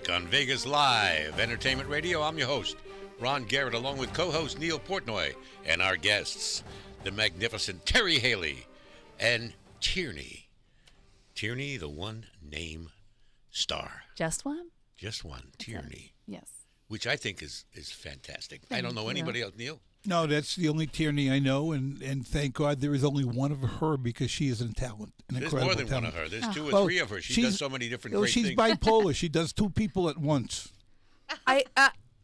week on Vegas Live Entertainment Radio. I'm your host, Ron Garrett, along with co-host Neil Portnoy and our guests, the magnificent Terry Haley and Tierney. Tierney, the one-name star. Just one? Just one, Tierney. Yes. Which I think is fantastic. I don't know anybody else, Neil. No, that's the only Tierney I know, and thank God there is only one of her because she is a talent, There's more than one of her. There's two or three of her. She does so many different great she's things. bipolar. She does two people at once. I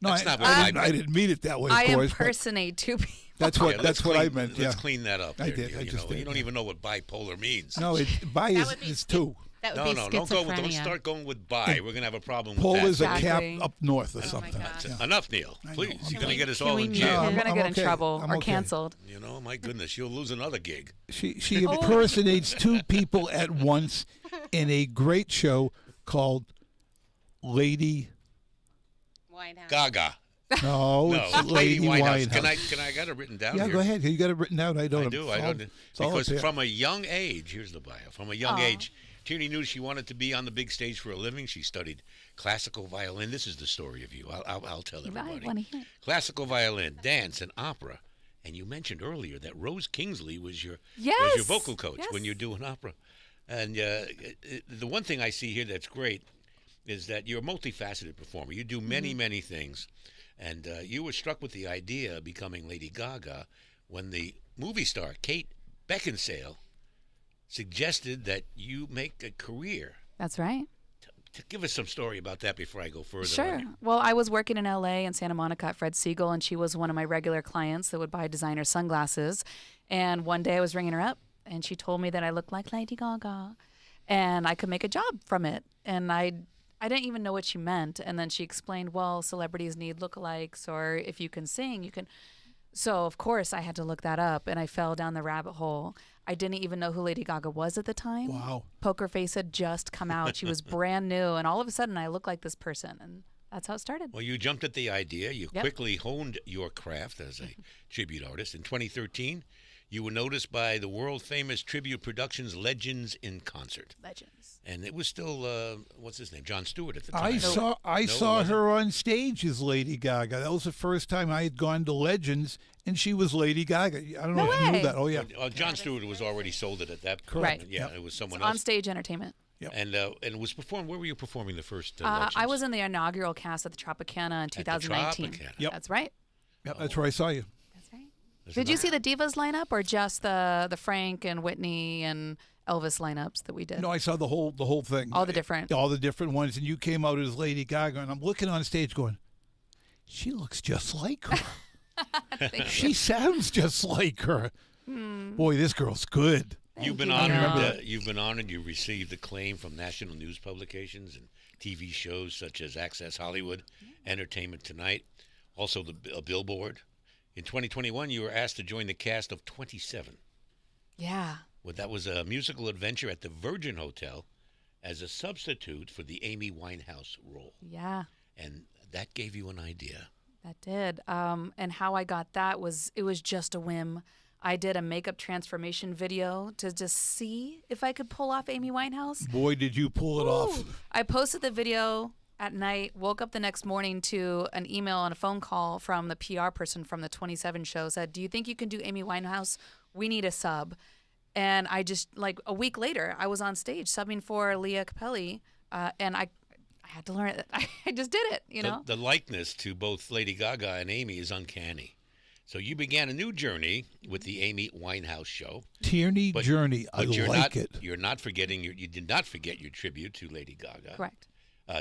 didn't mean it that way, of I course. impersonate two people. That's what I meant. Let's clean that up. I there, did. Neil. You don't even know what bipolar means. No, bi is two. That would be schizophrenia. Don't start going with bi. We're gonna have a problem with Pol that. is a cap up north or Oh something. my God. Enough, Neil. Please, you're gonna get us all in You're jail. going to get in trouble or okay. canceled. You know, my goodness, you'll lose another gig. She impersonates two people at once in a great show called Lady Winehouse. Gaga. No, it's Lady Winehouse. Can I got it written down? Yeah, here? go ahead. You got it written down. I don't. I do. Because from a young age, here's the bio. From a young age, Tierney knew she wanted to be on the big stage for a living. She studied classical violin. This is the story of you. I'll tell everybody. I want to hear. Classical violin, dance, and opera. And you mentioned earlier that Rose Kingsley was your vocal coach when you're doing opera. And the one thing I see here that's great is that you're a multifaceted performer. You do many, many things. And you were struck with the idea of becoming Lady Gaga when the movie star Kate Beckinsale suggested that you make a career. That's right. Give us some story about that before I go further. Sure. Well, I was working in L.A. and Santa Monica at Fred Siegel, and she was one of my regular clients that would buy designer sunglasses. And one day I was ringing her up, and she told me that I looked like Lady Gaga, and I could make a job from it. And I didn't even know what she meant. And then she explained, well, celebrities need lookalikes, or if you can sing, you can. So, of course, I had to look that up, and I fell down the rabbit hole. I didn't even know who Lady Gaga was at the time. Wow. Poker Face had just come out. She was brand new, and all of a sudden I looked like this person, and that's how it started. Well, you jumped at the idea. You quickly honed your craft as a tribute artist. In 2013, you were noticed by the world-famous tribute productions Legends in Concert. Legends. And it was still, what's his name, Jon Stewart at the time. I saw her on stage as Lady Gaga. That was the first time I had gone to Legends, and she was Lady Gaga. I don't know if you knew that. Oh, yeah. Jon Stewart was already sold it at that point. Right. Yeah, it was someone else. On stage entertainment. Yep. And it was performed. Where were you performing the first Legends? I was in the inaugural cast at the Tropicana in 2019. Tropicana. Yep. That's right. Yep, that's where I saw you. That's right. Did you see the Divas lineup, or just the Frank and Whitney and Elvis lineups that we did? No, I saw the whole thing. All the different ones, and you came out as Lady Gaga, and I'm looking on stage going, she looks just like her. She sounds just like her. Boy, this girl's good. You've been honored. You've been honored. You received acclaim from national news publications and TV shows such as Access Hollywood, Entertainment Tonight, also a Billboard. In 2021, you were asked to join the cast of 27. Yeah. Well, that was a musical adventure at the Virgin Hotel as a substitute for the Amy Winehouse role. Yeah. And that gave you an idea. That did. And how I got that was, it was just a whim. I did a makeup transformation video to just see if I could pull off Amy Winehouse. Boy, did you pull it off. I posted the video at night, woke up the next morning to an email and a phone call from the PR person from the 27 show, said, do you think you can do Amy Winehouse? We need a sub. And I just, like a week later, I was on stage subbing for Leah Capelli, and I had to learn it. I just did it, you know? The likeness to both Lady Gaga and Amy is uncanny. So you began a new journey with the Amy Winehouse show. Tierney journey. I like it. You're not forgetting, you did not forget your tribute to Lady Gaga. Correct.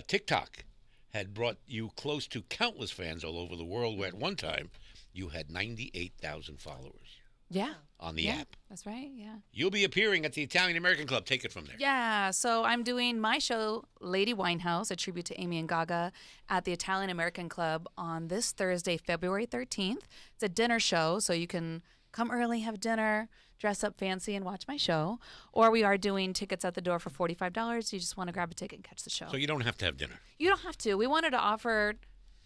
TikTok had brought you close to countless fans all over the world, where at one time you had 98,000 followers. Yeah. On the app. That's right, yeah. You'll be appearing at the Italian American Club. Take it from there. Yeah, so I'm doing my show, Lady Winehouse, a tribute to Amy and Gaga, at the Italian American Club on this Thursday, February 13th. It's a dinner show, so you can come early, have dinner, dress up fancy, and watch my show. Or we are doing tickets at the door for $45. You just want to grab a ticket and catch the show. So you don't have to have dinner. You don't have to. We wanted to offer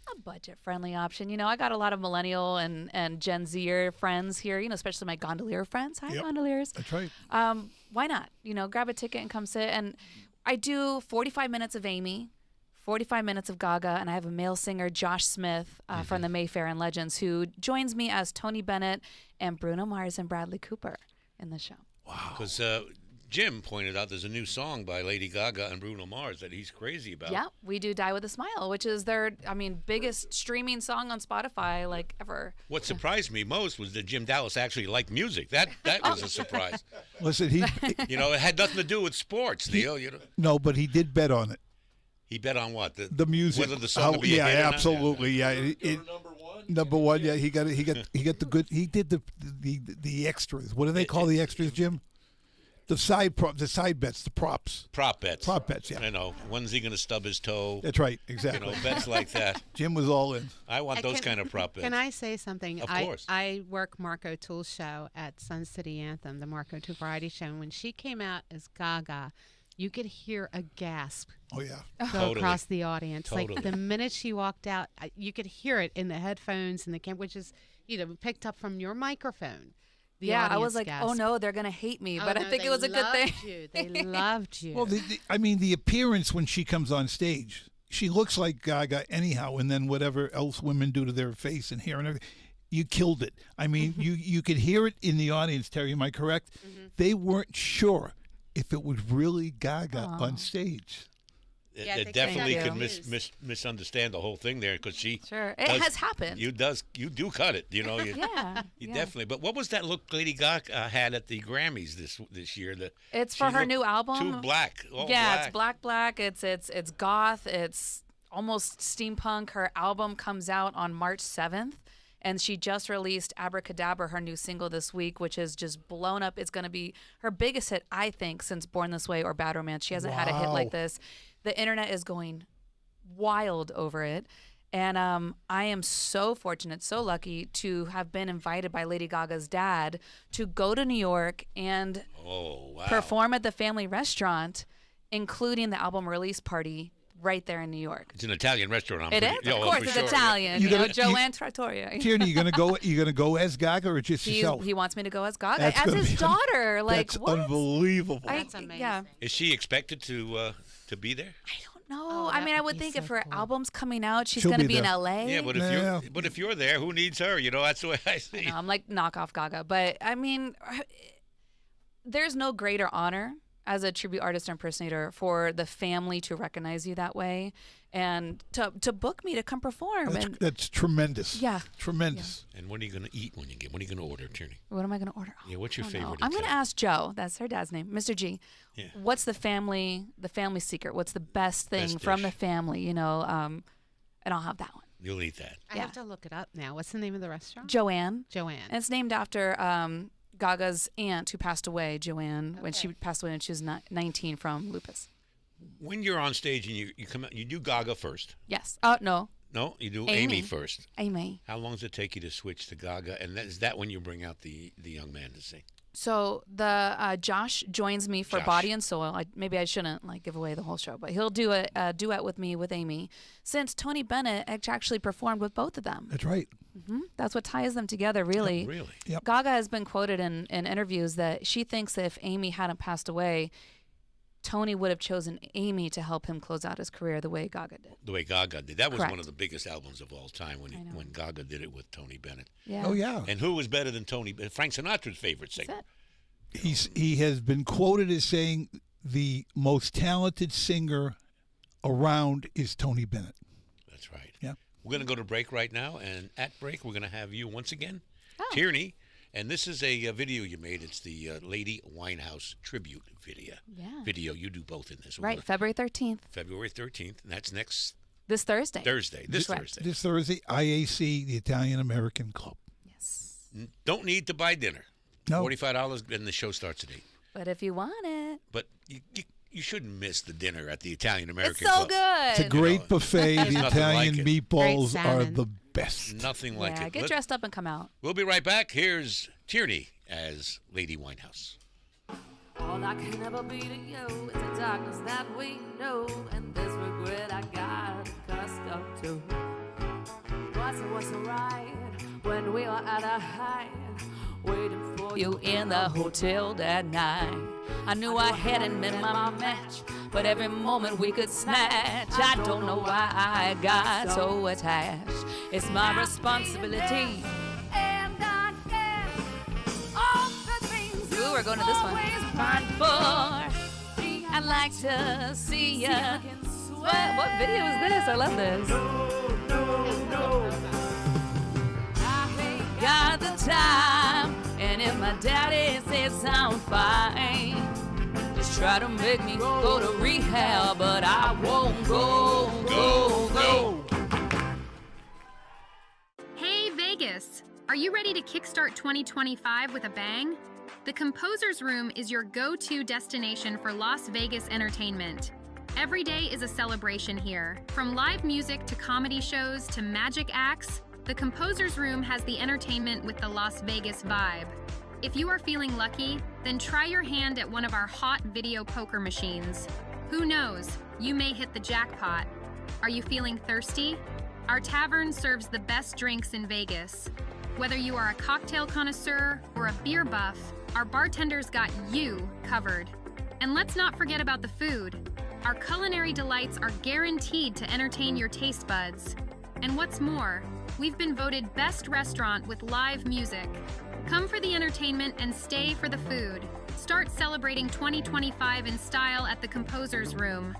a budget-friendly option. You know, I got a lot of millennial and Gen Zer friends here, you know, especially my gondolier friends. Hi, gondoliers. That's right. Why not? You know, grab a ticket and come sit. And I do 45 minutes of Amy, 45 minutes of Gaga, and I have a male singer, Josh Smith, from the Mayfair and Legends, who joins me as Tony Bennett and Bruno Mars and Bradley Cooper in the show. Wow. Because Jim pointed out there's a new song by Lady Gaga and Bruno Mars that he's crazy about. Yeah, We Do Die With a Smile, which is their, biggest streaming song on Spotify, like, ever. What surprised me most was that Jim Dallas actually liked music. That was a surprise. Listen, he it had nothing to do with sports, Theo. No, but he did bet on it. He bet on what? The music. Whether the song would be a hit or not? Absolutely. Yeah, number one. Yeah, he got the good. He did the extras. What do they call the extras, Jim? The side bets, the props. Prop bets. Prop bets, yeah. I know. When's he going to stub his toe? That's right, exactly. Bets like that. Jim was all in. I want those kind of prop bets. Can I say something? Of course. I work Marco Toole's show at Sun City Anthem, the Marco Toole variety show. And when she came out as Gaga, you could hear a gasp Oh, yeah. go across the audience. Totally. Like the minute she walked out, you could hear it in the headphones and the camera, which is, picked up from your microphone. The I was audience like, gasp. oh no, they're going to hate me. But no, I think they it was a good thing. loved you. They loved you. Well, the appearance when she comes on stage, she looks like Gaga anyhow, and then whatever else women do to their face and hair and everything, you killed it. I mean, you could hear it in the audience, Terry, am I correct? They weren't sure if it was really Gaga on stage. It definitely could misunderstand the whole thing there because she. Sure, it has happened. You do cut it, You definitely. But what was that look Lady Gaga had at the Grammys this year? It's for her new album. Too black. It's black. It's goth. It's almost steampunk. Her album comes out on March 7th. And she just released Abracadabra, her new single this week, which is just blown up. It's going to be her biggest hit, I think, since Born This Way or Bad Romance. She hasn't had a hit like this. The internet is going wild over it. And I am so fortunate, so lucky to have been invited by Lady Gaga's dad to go to New York and perform at the family restaurant, incling the album release party right there in New York. It's an Italian restaurant. It is, of course, it's Italian. Joanne Trattoria. Tierney, you gonna go as Gaga or just yourself? He wants me to go as Gaga, as his daughter. Like, that's what? Unbelievable. That's amazing. Yeah. Is she expected to be there? I don't know. Oh, I mean, I would think so if her cool. album's coming out, she's She'll going to be be in there. LA. Yeah, but if you're there, who needs her? That's the way I see it. I'm like knockoff Gaga, but I mean, there's no greater honor as a tribute artist or impersonator for the family to recognize you that way and to book me to come perform. That's tremendous. Yeah. Tremendous. Yeah. And what are you going to eat when you get? What are you going to order, Tierney? What am I going to order? Yeah, what's your I don't know. favorite? I'm going to ask Joe. That's her dad's name, Mr. G. Yeah. What's the family secret? What's the best thing Best from dish. the family? And I'll have that one. You'll eat that. I have to look it up now. What's the name of the restaurant? Joanne. Joanne. And it's named after Gaga's aunt who passed away, Joanne, when she passed away when she was 19 from lupus. When you're on stage and you come out, you do Gaga first. Yes. No. No, you do Amy. Amy first. Amy. How long does it take you to switch to Gaga? And is that when you bring out the young man to sing? So the Josh joins me for Josh. Body and Soul. Maybe I shouldn't give away the whole show, but he'll do a duet with me with Amy. Since Tony Bennett actually performed with both of them. That's right. That's what ties them together, really. Oh, really? Yep. Gaga has been quoted in interviews that she thinks that if Amy hadn't passed away, Tony would have chosen Amy to help him close out his career the way Gaga did. The way Gaga did. That was Correct. one of the biggest albums of all time when Gaga did it with Tony Bennett. Yeah. Oh, yeah. And who was better than Tony? Frank Sinatra's favorite singer. That's it. He has been quoted as saying the most talented singer around is Tony Bennett. That's right. Yeah. We're going to go to break right now, and at break, we're going to have you once again, Oh. Tierney. And this is a video you made. It's the Lady Winehouse tribute video. Yeah. Video. You do both in this. Right, February 13th. February 13th, and that's next This Thursday. Thursday. Correct. This Thursday, IAC, the Italian American Club. Yes. Don't need to buy dinner. No. $45, and the show starts at 8. But if you want it. But you shouldn't miss the dinner at the Italian American It's so Club. good. It's a great buffet. There's The nothing Italian like it. meatballs Great are salmon. the best. Nothing like it. Get But dressed up and come out. we'll be right back. Here's Tierney as Lady Winehouse. All I can ever be to you is the darkness that we know, and this regret I got accustomed to. Was it right when we were at a height, waiting for you in the hotel that night? I knew I hadn't met my match, but every moment we could snatch. I don't know why I got so attached. It's my responsibility. Ooh, we're going to this one. I'd like to see ya. What video is this? I love this. Got the time, and if my daddy says I'm fine, just try to make me go to rehab, but I won't go. Hey Vegas, are you ready to kickstart 2025 with a bang? The Composer's Room is your go-to destination for Las Vegas entertainment. Every day is a celebration here. From live music to comedy shows to magic acts, the Composer's Room has the entertainment with the Las Vegas vibe. If you are feeling lucky, then try your hand at one of our hot video poker machines. Who knows, you may hit the jackpot. Are you feeling thirsty? Our tavern serves the best drinks in Vegas. Whether you are a cocktail connoisseur or a beer buff, our bartenders got you covered. And let's not forget about the food. Our culinary delights are guaranteed to entertain your taste buds. And what's more, we've been voted best restaurant with live music. Come for the entertainment and stay for the food. Start celebrating 2025 in style at the Composer's Room.